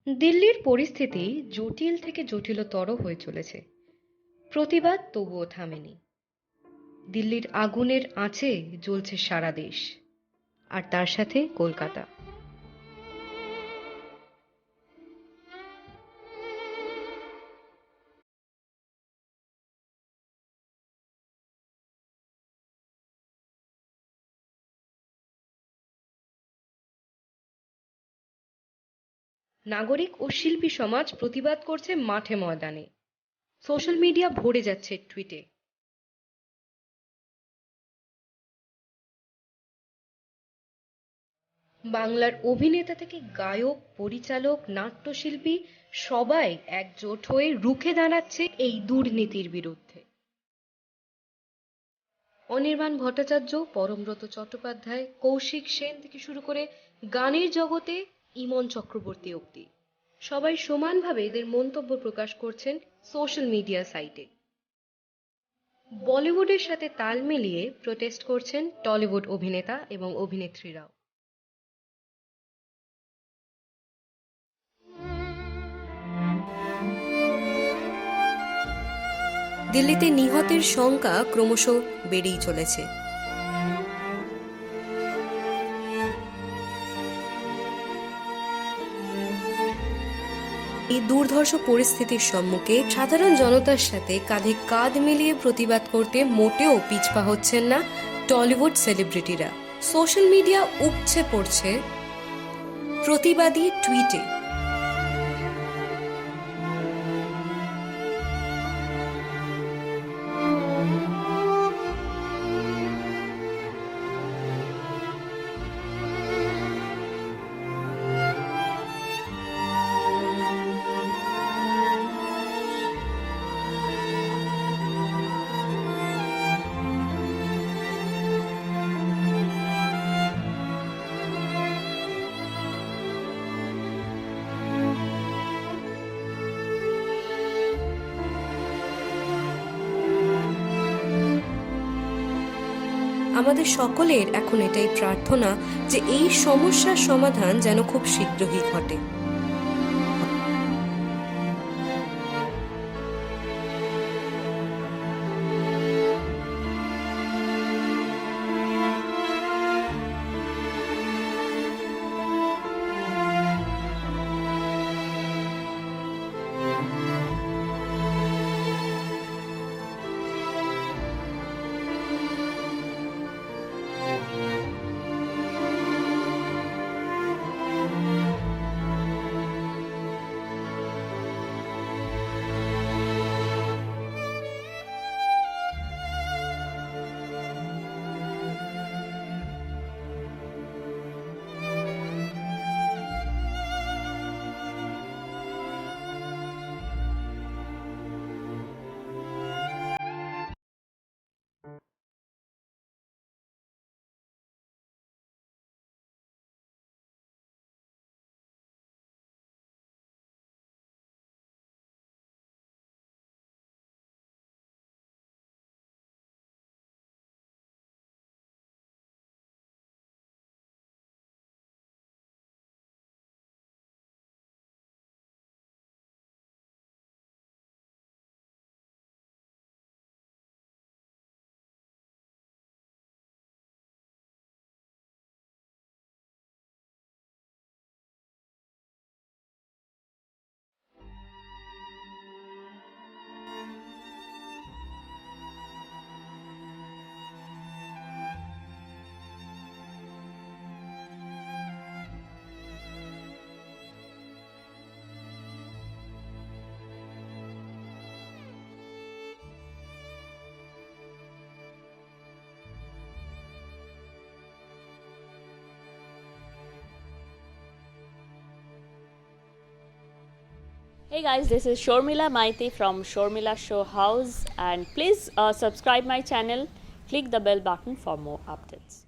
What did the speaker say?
দিল্লির পরিস্থিতি জটিল থেকে জটিলতর হয়ে চলেছে। প্রতিবাদ তবুও থামেনি। দিল্লির আগুনের আঁচে জ্বলছে সারা দেশ, আর তার সাথে কলকাতা। নাগরিক ও শিল্পী সমাজ প্রতিবাদ করছে মাঠে ময়দানে। সোশ্যাল মিডিয়া ভরে যাচ্ছে টুইটে। বাংলার অভিনেতা থেকে গায়ক, পরিচালক, নাট্যশিল্পী সবাই একজোট হয়ে রুখে দাঁড়াচ্ছে এই দুর্নীতির বিরুদ্ধে। অনির্বাণ ভট্টাচার্য, পরমব্রত চট্টোপাধ্যায়, কৌশিক সেন থেকে শুরু করে গানের জগতে ইমন চক্রবর্তী অব্দি সবাই সমানভাবে এদের মন্তব্য প্রকাশ করছেন সোশ্যাল মিডিয়া সাইটে। বলিউডের সাথে তাল মিলিয়ে প্রোটেস্ট করছেন টলিউড অভিনেতা এবং অভিনেত্রীরাও। দিল্লিতে নিহতের সংখ্যা ক্রমশ বেড়েই চলেছে। এই দুর্ধর্ষ পরিস্থিতির সম্মুখে সাধারণ জনতার সাথে কাঁধে কাঁধ মিলিয়ে প্রতিবাদ করতে মোটেও পিছপা হচ্ছেন না টলিউড সেলিব্রিটিরা। সোশ্যাল মিডিয়া উপচে পড়ছে প্রতিবাদী টুইটে। আমাদের সকলের এখন এটাই প্রার্থনা যে এই সমস্যার সমাধান যেন খুব শীঘ্রই ঘটে। Hey guys, this is Shormila Maiti from Shormila Show House, and please subscribe my channel, click the bell button for more updates.